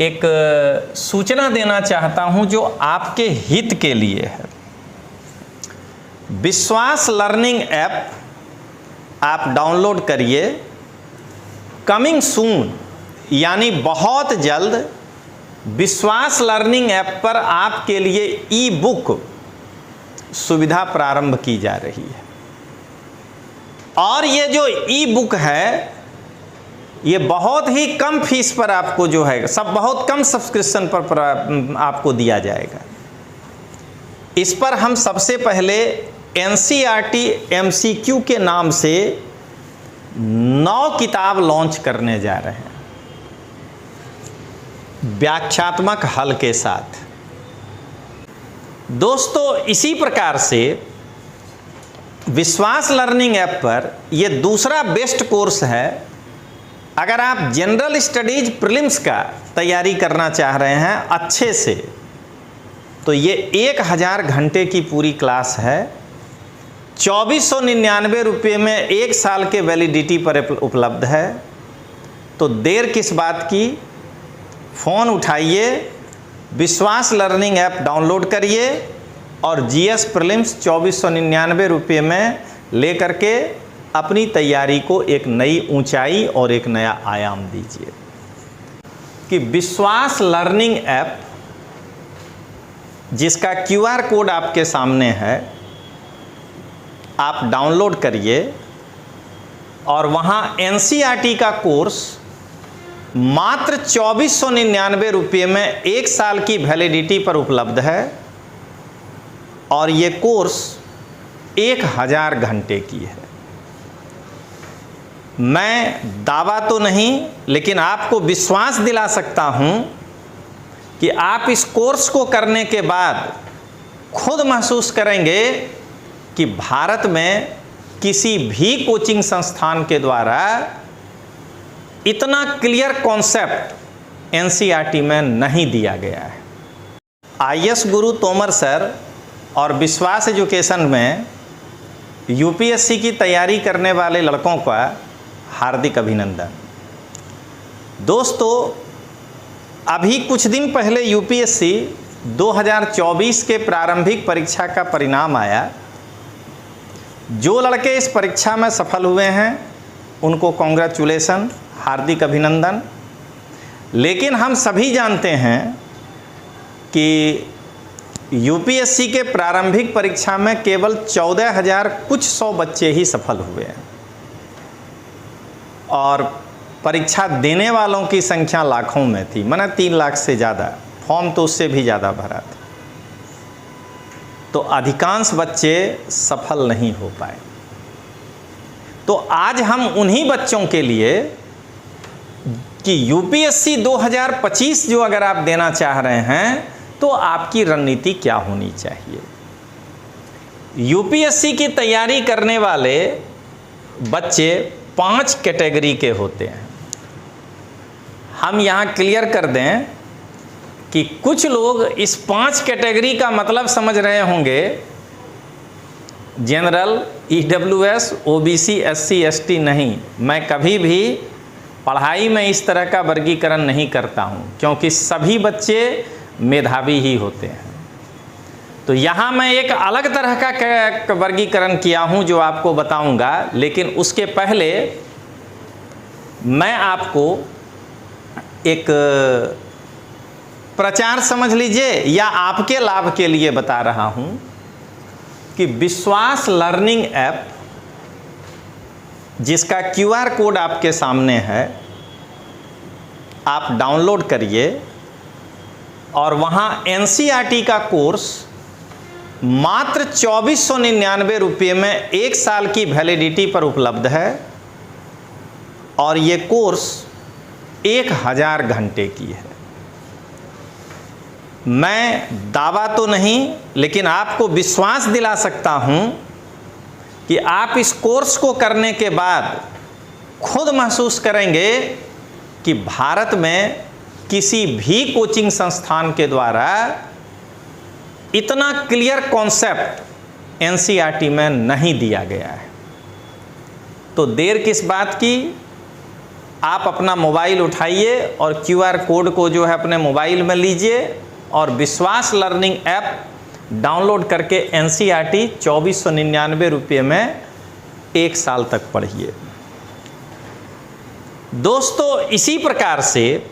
एक सूचना देना चाहता हूं जो आपके हित के लिए है। विश्वास लर्निंग ऐप आप डाउनलोड करिए। कमिंग सून यानी बहुत जल्द विश्वास लर्निंग ऐप पर आपके लिए ई बुक सुविधा प्रारंभ की जा रही है। और ये जो ई बुक है ये बहुत ही कम फीस पर आपको जो है सब बहुत कम सब्सक्रिप्शन पर आपको दिया जाएगा। इस पर हम सबसे पहले NCERT MCQ के नाम से 9 किताब लॉन्च करने जा रहे हैं व्याख्यात्मक हल के साथ। दोस्तों इसी प्रकार से विश्वास लर्निंग ऐप पर यह दूसरा बेस्ट कोर्स है। अगर आप जनरल स्टडीज प्रीलिम्स का तैयारी करना चाह रहे हैं अच्छे से, तो ये 1000 घंटे की पूरी क्लास है। 2499 रुपये में 1 साल के वैलिडिटी पर उपलब्ध है। तो देर किस बात की, फ़ोन उठाइए, विश्वास लर्निंग ऐप डाउनलोड करिए और GS प्रीलिम्स 2499 रुपये में लेकर के अपनी तैयारी को एक नई ऊंचाई और एक नया आयाम दीजिए। कि विश्वास लर्निंग ऐप जिसका QR कोड आपके सामने है, आप डाउनलोड करिए और वहाँ NCERT का कोर्स मात्र 2499 रुपये में 1 साल की वैलिडिटी पर उपलब्ध है। और ये कोर्स 1000 घंटे की है। मैं दावा तो नहीं लेकिन आपको विश्वास दिला सकता हूं कि आप इस कोर्स को करने के बाद खुद महसूस करेंगे कि भारत में किसी भी कोचिंग संस्थान के द्वारा इतना क्लियर कॉन्सेप्ट NCERT में नहीं दिया गया है। IS गुरु तोमर सर और विश्वास एजुकेशन में UPSC की तैयारी करने वाले लड़कों का हार्दिक अभिनंदन। दोस्तों अभी कुछ दिन पहले UPSC 2024 के प्रारंभिक परीक्षा का परिणाम आया। जो लड़के इस परीक्षा में सफल हुए हैं उनको कॉन्ग्रेचुलेसन, हार्दिक अभिनंदन। लेकिन हम सभी जानते हैं कि UPSC के प्रारंभिक परीक्षा में केवल 14,000 कुछ 100 बच्चे ही सफल हुए हैं और परीक्षा देने वालों की संख्या लाखों में थी, माना 3 लाख से ज़्यादा, फॉर्म तो उससे भी ज़्यादा भरा था। तो अधिकांश बच्चे सफल नहीं हो पाए। तो आज हम उन्हीं बच्चों के लिए कि UPSC 2025 जो अगर आप देना चाह रहे हैं तो आपकी रणनीति क्या होनी चाहिए। UPSC की तैयारी करने वाले बच्चे 5 कैटेगरी के होते हैं। हम यहाँ क्लियर कर दें कि कुछ लोग इस 5 कैटेगरी का मतलब समझ रहे होंगे general, EWS, OBC, SC, ST। नहीं, मैं कभी भी पढ़ाई में इस तरह का वर्गीकरण नहीं करता हूँ क्योंकि सभी बच्चे मेधावी ही होते हैं। तो यहाँ मैं एक अलग तरह का वर्गीकरण किया हूँ जो आपको बताऊँगा। लेकिन उसके पहले मैं आपको एक प्रचार समझ लीजिए या आपके लाभ के लिए बता रहा हूँ कि विश्वास लर्निंग ऐप जिसका QR कोड आपके सामने है, आप डाउनलोड करिए और वहाँ NCERT का कोर्स मात्र 2499 रुपये में 1 साल की वैलिडिटी पर उपलब्ध है। और ये कोर्स 1000 घंटे की है। मैं दावा तो नहीं लेकिन आपको विश्वास दिला सकता हूँ कि आप इस कोर्स को करने के बाद खुद महसूस करेंगे कि भारत में किसी भी कोचिंग संस्थान के द्वारा इतना क्लियर कॉन्सेप्ट NCERT में नहीं दिया गया है। तो देर किस बात की, आप अपना मोबाइल उठाइए और QR कोड को जो है अपने मोबाइल में लीजिए और विश्वास लर्निंग ऐप डाउनलोड करके NCERT 2499 रुपये में 1 साल तक पढ़िए। दोस्तों, इसी प्रकार से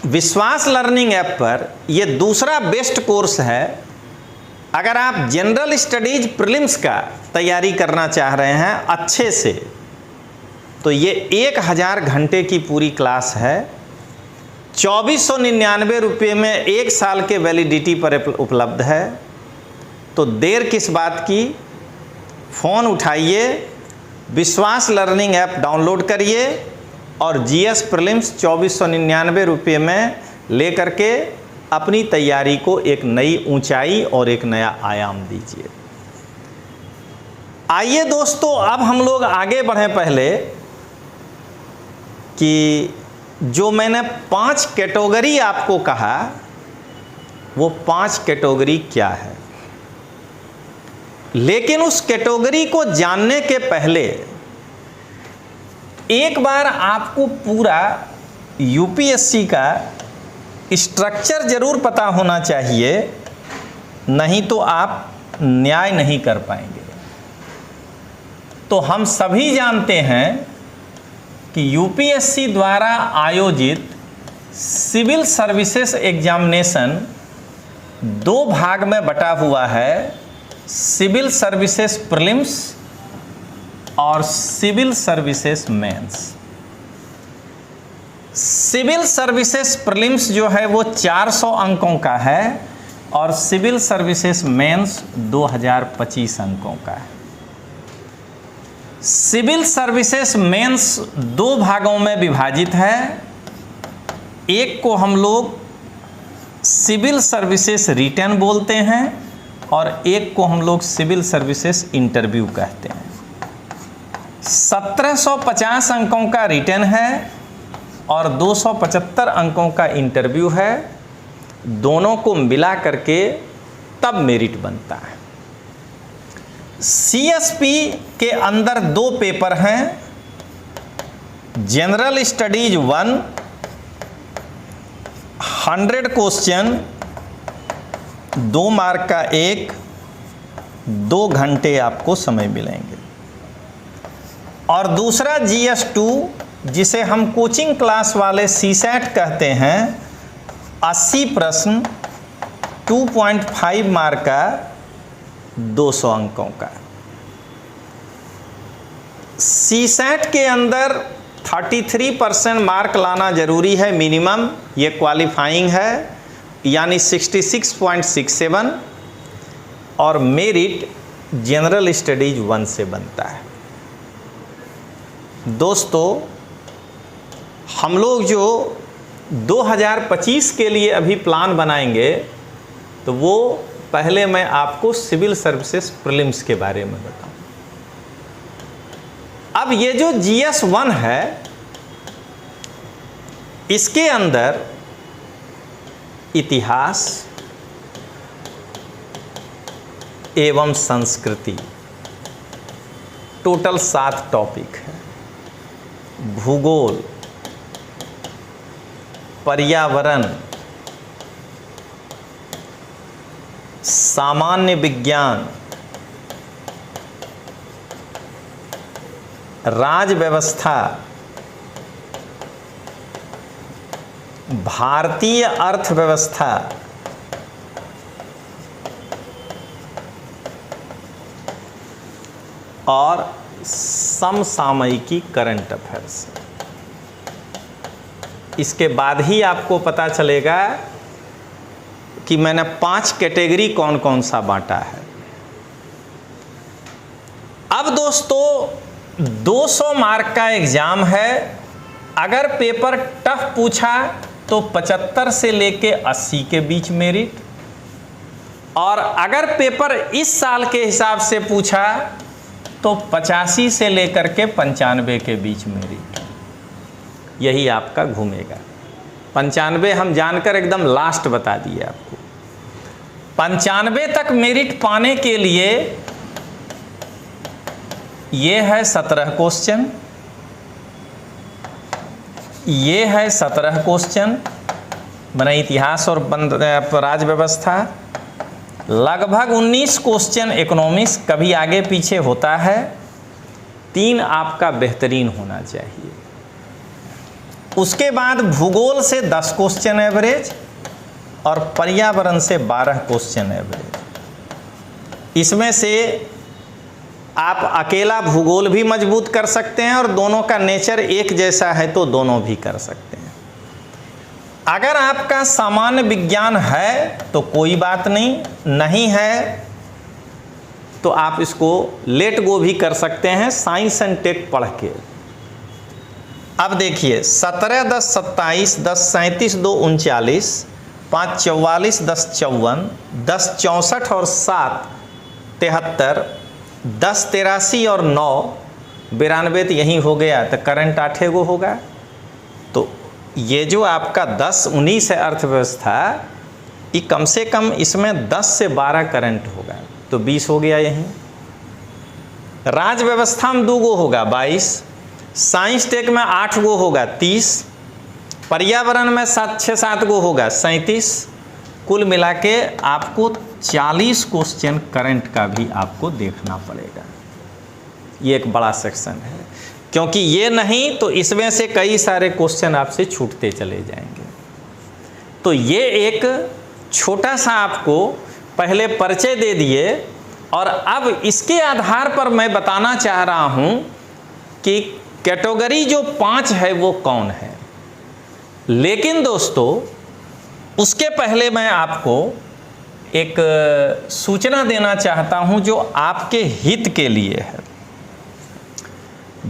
विश्वास लर्निंग ऐप पर ये दूसरा बेस्ट कोर्स है। अगर आप जनरल स्टडीज प्रीलिम्स का तैयारी करना चाह रहे हैं अच्छे से, तो ये 1000 घंटे की पूरी क्लास है। 2499 रुपये में 1 साल के वैलिडिटी पर उपलब्ध है। तो देर किस बात की, फ़ोन उठाइए, विश्वास लर्निंग ऐप डाउनलोड करिए और GS प्रीलिम्स 2499 रुपये में लेकर के अपनी तैयारी को एक नई ऊंचाई और एक नया आयाम दीजिए। आइए दोस्तों, अब हम लोग आगे बढ़ें। पहले कि जो मैंने 5 कैटेगरी आपको कहा, वो 5 कैटेगरी क्या है। लेकिन उस कैटेगरी को जानने के पहले एक बार आपको पूरा UPSC का स्ट्रक्चर जरूर पता होना चाहिए, नहीं तो आप न्याय नहीं कर पाएंगे। तो हम सभी जानते हैं कि UPSC द्वारा आयोजित सिविल सर्विसेज एग्जामिनेशन 2 भाग में बटा हुआ है, सिविल सर्विसेज प्रीलिम्स और civil services mains. Civil services prelims जो है वो 400 अंकों का है और सिविल सर्विसेज मेंस 2025 अंकों का है। सिविल सर्विसेज मेंस 2 भागों में विभाजित है। एक को हम लोग सिविल सर्विसेज रिटन बोलते हैं और एक को हम लोग सिविल सर्विसेज इंटरव्यू कहते हैं। 1750 अंकों का रिटन है और 275 अंकों का इंटरव्यू है। दोनों को मिला करके तब मेरिट बनता है। CSP के अंदर 2 पेपर हैं, जनरल स्टडीज 1 100 क्वेश्चन 2 मार्क का 1, 2 घंटे आपको समय मिलेंगे। और दूसरा GS 2 जिसे हम कोचिंग क्लास वाले CSAT कहते हैं, 80 प्रश्न 2.5 मार्क का 200 अंकों का। CSAT के अंदर 33% मार्क लाना जरूरी है मिनिमम, ये क्वालिफाइंग है, यानी 66.67 और मेरिट जनरल स्टडीज 1 से बनता है। दोस्तों, हम लोग जो 2025 के लिए अभी प्लान बनाएंगे, तो वो पहले मैं आपको सिविल सर्विसेज प्रीलिम्स के बारे में बताऊं। अब ये जो GS 1 है, इसके अंदर इतिहास एवं संस्कृति टोटल 7 टॉपिक है। भूगोल, पर्यावरण, सामान्य विज्ञान, राज व्यवस्था, भारतीय अर्थव्यवस्था, और समसामयिकी करंट अफेयर्स। इसके बाद ही आपको पता चलेगा कि मैंने 5 कैटेगरी कौन कौन सा बांटा है। अब दोस्तों 200 मार्क का एग्जाम है। अगर पेपर टफ पूछा तो 75 से लेके 80 के बीच मेरिट, और अगर पेपर इस साल के हिसाब से पूछा तो 85 से लेकर के 95 के बीच मेरिट, यही आपका घूमेगा। 95 हम जानकर एकदम लास्ट बता दिए आपको। 95 तक मेरिट पाने के लिए ये है 17 क्वेश्चन, ये है 17 क्वेश्चन बना इतिहास और राज्य व्यवस्था। लगभग 19 क्वेश्चन इकोनॉमिक्स, कभी आगे पीछे होता है। 3 आपका बेहतरीन होना चाहिए। उसके बाद भूगोल से 10 क्वेश्चन एवरेज और पर्यावरण से 12 क्वेश्चन एवरेज। इसमें से आप अकेला भूगोल भी मजबूत कर सकते हैं और दोनों का नेचर एक जैसा है तो दोनों भी कर सकते हैं। अगर आपका सामान्य विज्ञान है तो कोई बात नहीं है तो आप इसको लेट गो भी कर सकते हैं साइंस एंड टेक पढ़ के। अब देखिए 17, 10, 27, 10, 37, 2, 39, 5, 44, 10, 54, 10, 64 और 7, 73, 10, 83 और 9, 92 तो यहीं हो गया तो करंट 8 गो होगा। तो ये जो आपका 10, 19 है अर्थव्यवस्था, ये कम से कम इसमें 10 से 12 करंट होगा तो 20 हो गया यहीं। राज्य व्यवस्था में 2 गो होगा 22, साइंस टेक में 8 गो होगा 30, पर्यावरण में 6-7 गो होगा 37। कुल मिला के आपको 40 क्वेश्चन करंट का भी आपको देखना पड़ेगा। ये एक बड़ा सेक्शन है, क्योंकि ये नहीं तो इसमें से कई सारे क्वेश्चन आपसे छूटते चले जाएंगे। तो ये एक छोटा सा आपको पहले परिचय दे दिए और अब इसके आधार पर मैं बताना चाह रहा हूँ कि कैटेगरी जो 5 है वो कौन है। लेकिन दोस्तों उसके पहले मैं आपको एक सूचना देना चाहता हूं जो आपके हित के लिए है।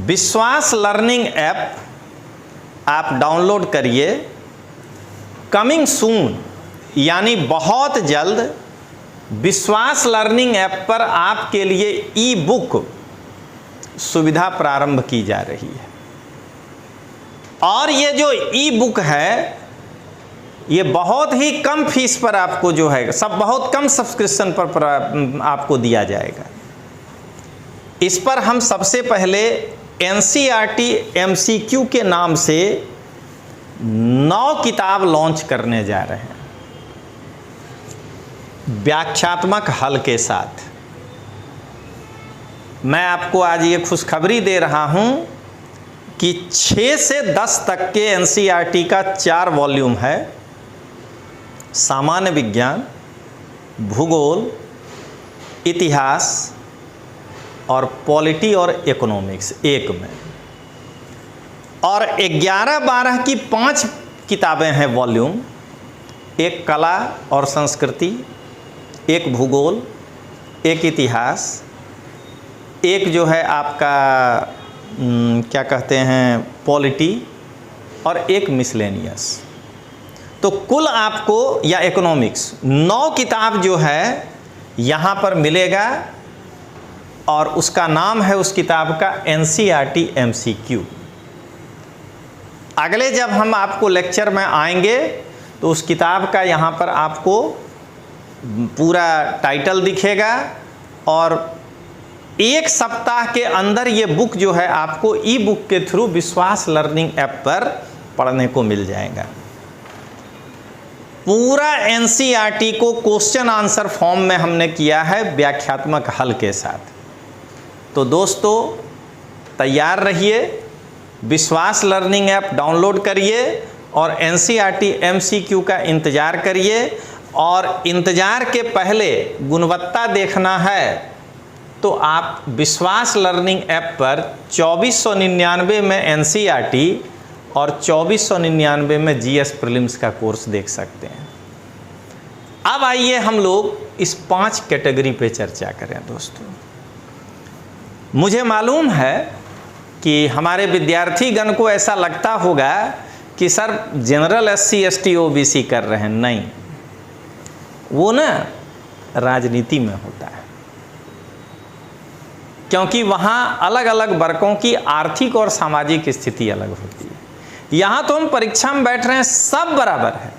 विश्वास लर्निंग ऐप आप डाउनलोड करिए। कमिंग सून यानी बहुत जल्द विश्वास लर्निंग ऐप पर आपके लिए ई बुक सुविधा प्रारंभ की जा रही है। और ये जो ई बुक है ये बहुत ही कम फीस पर आपको जो है बहुत कम सब्सक्रिप्शन पर आपको दिया जाएगा। इस पर हम सबसे पहले NCERT MCQ के नाम से 9 किताब लॉन्च करने जा रहे हैं व्याख्यात्मक हल के साथ। मैं आपको आज ये खुशखबरी दे रहा हूं कि 6 से 10 तक के NCERT का 4 वॉल्यूम है। सामान्य विज्ञान, भूगोल, इतिहास और पॉलिटी और इकोनॉमिक्स एक में, और 11-12 की 5 किताबें हैं वॉल्यूम। एक कला और संस्कृति, एक भूगोल, एक इतिहास, एक जो है आपका क्या कहते हैं पॉलिटी, और एक मिसलेनियस। तो कुल आपको या इकोनॉमिक्स 9 किताब जो है यहाँ पर मिलेगा और उसका नाम है उस किताब का NCERT MCQ। अगले जब हम आपको लेक्चर में आएंगे तो उस किताब का यहाँ पर आपको पूरा टाइटल दिखेगा और 1 सप्ताह के अंदर ये बुक जो है आपको ई बुक के थ्रू विश्वास लर्निंग ऐप पर पढ़ने को मिल जाएगा। पूरा NCERT को क्वेश्चन आंसर फॉर्म में हमने किया है व्याख्यात्मक हल के साथ। तो दोस्तों तैयार रहिए, विश्वास लर्निंग ऐप डाउनलोड करिए और NCERT MCQ का इंतज़ार करिए। और इंतज़ार के पहले गुणवत्ता देखना है तो आप विश्वास लर्निंग ऐप पर 2499 में NCERT और 2499 में GS प्रीलिम्स का कोर्स देख सकते हैं। अब आइए हम लोग इस 5 कैटेगरी पे चर्चा करें। दोस्तों मुझे मालूम है कि हमारे विद्यार्थी गण को ऐसा लगता होगा कि sir general SC ST OBC कर रहे हैं। नहीं, वो ना राजनीति में होता है, क्योंकि वहाँ अलग अलग वर्गों की आर्थिक और सामाजिक स्थिति अलग होती है। यहाँ तो हम परीक्षा में बैठ रहे हैं, सब बराबर है।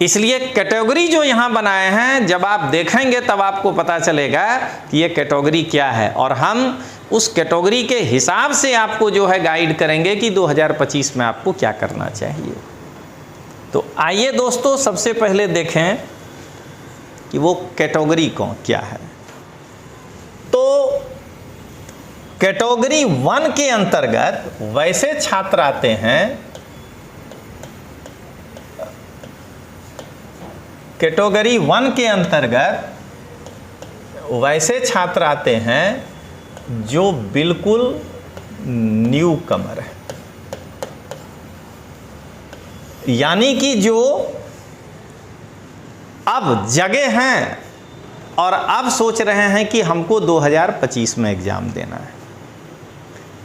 इसलिए कैटेगरी जो यहाँ बनाए हैं जब आप देखेंगे तब आपको पता चलेगा कि ये कैटेगरी क्या है। और हम उस कैटेगरी के हिसाब से आपको जो है गाइड करेंगे कि 2025 में आपको क्या करना चाहिए। तो आइए दोस्तों सबसे पहले देखें कि वो कैटेगरी कौन क्या है। तो कैटेगरी 1 के अंतर्गत वैसे छात्र आते हैं, कैटेगरी 1 के अंतर्गत वैसे छात्र आते हैं जो बिल्कुल न्यू कमर है, यानी कि जो अब जगे हैं और अब सोच रहे हैं कि हमको 2025 में एग्जाम देना है।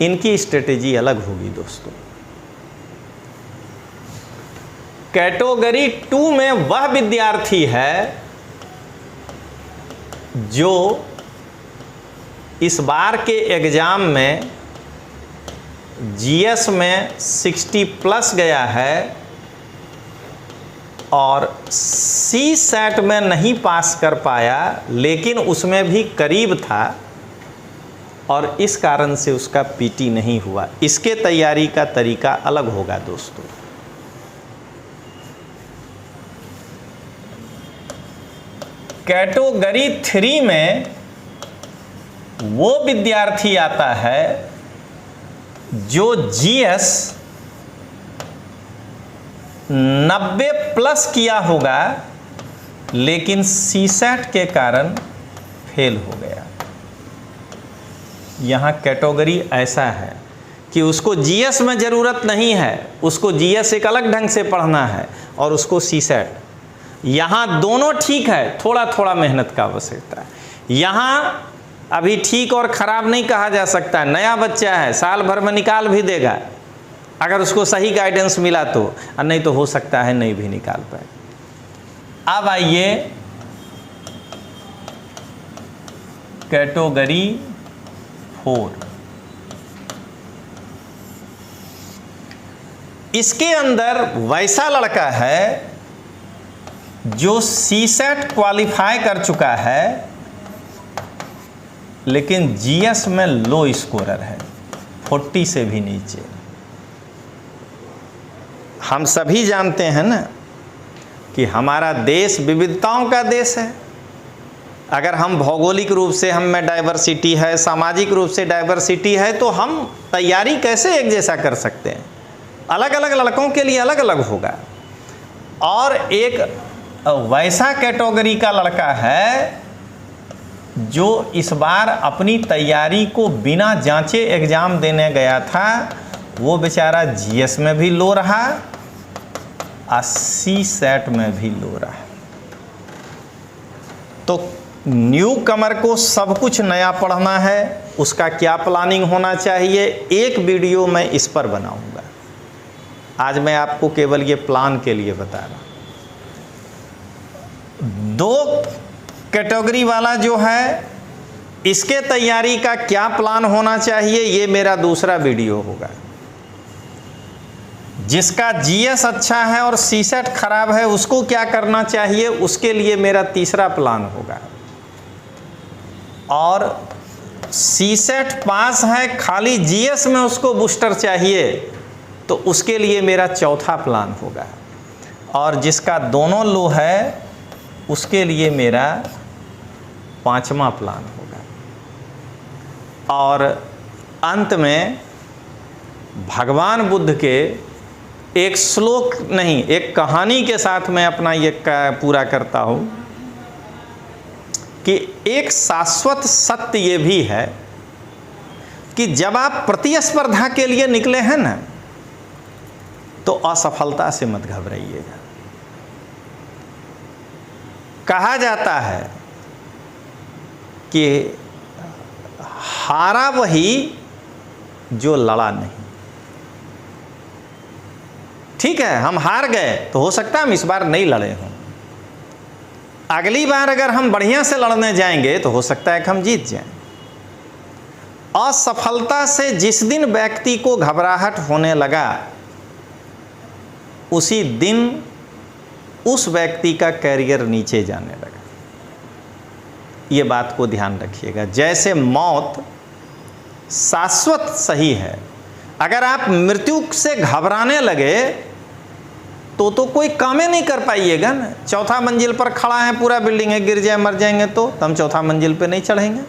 इनकी स्ट्रेटेजी अलग होगी दोस्तों। कैटेगरी 2 में वह विद्यार्थी है जो इस बार के एग्जाम में जीएस में 60 प्लस गया है और सी सेट में नहीं पास कर पाया, लेकिन उसमें भी करीब था और इस कारण से उसका पीटी नहीं हुआ। इसके तैयारी का तरीका अलग होगा दोस्तों। कैटेगरी 3 में वो विद्यार्थी आता है जो जीएस 90 प्लस किया होगा लेकिन सीसेट के कारण फेल हो गया। यहाँ कैटेगरी ऐसा है कि उसको जीएस में ज़रूरत नहीं है, उसको जीएस एक अलग ढंग से पढ़ना है और उसको सीसेट। यहाँ दोनों ठीक है, थोड़ा थोड़ा मेहनत का आवश्यकता है। यहाँ अभी ठीक और ख़राब नहीं कहा जा सकता, नया बच्चा है, साल भर में निकाल भी देगा अगर उसको सही गाइडेंस मिला तो, और नहीं तो हो सकता है नहीं भी निकाल पाए। अब आइए कैटेगरी 4। इसके अंदर वैसा लड़का है जो सीसेट क्वालिफाई कर चुका है लेकिन जीएस में लो स्कोरर है, 40 से भी नीचे। हम सभी जानते हैं ना कि हमारा देश विविधताओं का देश है। अगर हम भौगोलिक रूप से हम में डाइवर्सिटी है, सामाजिक रूप से डाइवर्सिटी है, तो हम तैयारी कैसे एक जैसा कर सकते हैं? अलग अलग लड़कों के लिए अलग अलग होगा। और एक वैसा कैटेगरी का लड़का है जो इस बार अपनी तैयारी को बिना जांचे एग्ज़ाम देने गया था, वो बेचारा जीएस में भी लो रहा और सी सेट में भी लो रहा। तो न्यू कमर को सब कुछ नया पढ़ना है, उसका क्या प्लानिंग होना चाहिए, एक वीडियो मैं इस पर बनाऊंगा। आज मैं आपको केवल ये प्लान के लिए बता रहा हूँ। 2 कैटेगरी वाला जो है, इसके तैयारी का क्या प्लान होना चाहिए, ये मेरा दूसरा वीडियो होगा। जिसका जीएस अच्छा है और सीसेट खराब है, उसको क्या करना चाहिए, उसके लिए मेरा तीसरा प्लान होगा। और सीसेट पास है, खाली जीएस में उसको बूस्टर चाहिए, तो उसके लिए मेरा चौथा प्लान होगा। और जिसका दोनों लो है, उसके लिए मेरा 5वां प्लान होगा। और अंत में भगवान बुद्ध के एक श्लोक नहीं, एक कहानी के साथ मैं अपना ये पूरा करता हूँ कि एक शाश्वत सत्य ये भी है कि जब आप प्रतिस्पर्धा के लिए निकले हैं ना, तो असफलता से मत घबराइएगा। कहा जाता है कि हारा वही जो लड़ा नहीं। ठीक है, हम हार गए तो हो सकता है हम इस बार नहीं लड़े हों। अगली बार अगर हम बढ़िया से लड़ने जाएंगे तो हो सकता है कि हम जीत जाएं। असफलता से जिस दिन व्यक्ति को घबराहट होने लगा, उसी दिन उस व्यक्ति का कैरियर नीचे जाने लगा। ये बात को ध्यान रखिएगा। जैसे मौत शाश्वत सही है। अगर आप मृत्यु से घबराने लगे तो कोई काम ही नहीं कर पाइएगा ना। चौथा मंजिल पर खड़ा है, पूरा बिल्डिंग है, गिर जाए मर जाएंगे तो हम चौथा मंजिल पे नहीं चढ़ेंगे।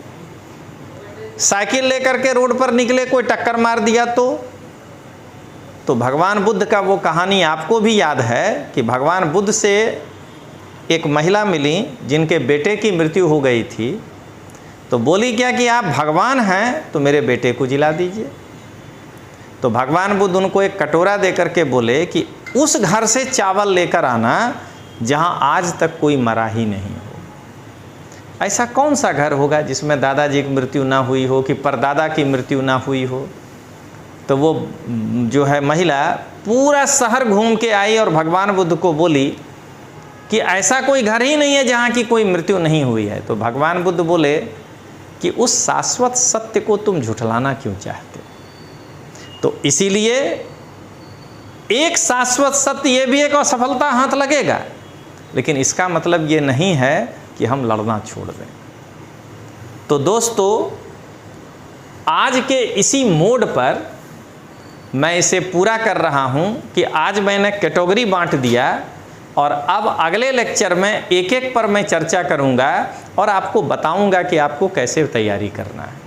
साइकिल लेकर के रोड पर निकले, कोई टक्कर मार दिया तो भगवान बुद्ध का वो कहानी आपको भी याद है कि भगवान बुद्ध से एक महिला मिली जिनके बेटे की मृत्यु हो गई थी, तो बोली क्या कि आप भगवान हैं तो मेरे बेटे को जिला दीजिए। तो भगवान बुद्ध उनको एक कटोरा देकर के बोले कि उस घर से चावल लेकर आना जहां आज तक कोई मरा ही नहीं हो। ऐसा कौन सा घर होगा जिसमें दादाजी की मृत्यु ना हुई हो, कि परदादा की मृत्यु ना हुई हो। तो वो जो है महिला पूरा शहर घूम के आई और भगवान बुद्ध को बोली कि ऐसा कोई घर ही नहीं है जहाँ की कोई मृत्यु नहीं हुई है। तो भगवान बुद्ध बोले कि उस शाश्वत सत्य को तुम झुठलाना क्यों चाहते हो। तो इसीलिए एक शाश्वत सत्य ये भी एक असफलता हाथ लगेगा, लेकिन इसका मतलब ये नहीं है कि हम लड़ना छोड़ दें। तो दोस्तों, आज के इसी मोड पर मैं इसे पूरा कर रहा हूं कि आज मैंने कैटेगरी बांट दिया और अब अगले लेक्चर में एक एक पर मैं चर्चा करूंगा और आपको बताऊंगा कि आपको कैसे तैयारी करना है।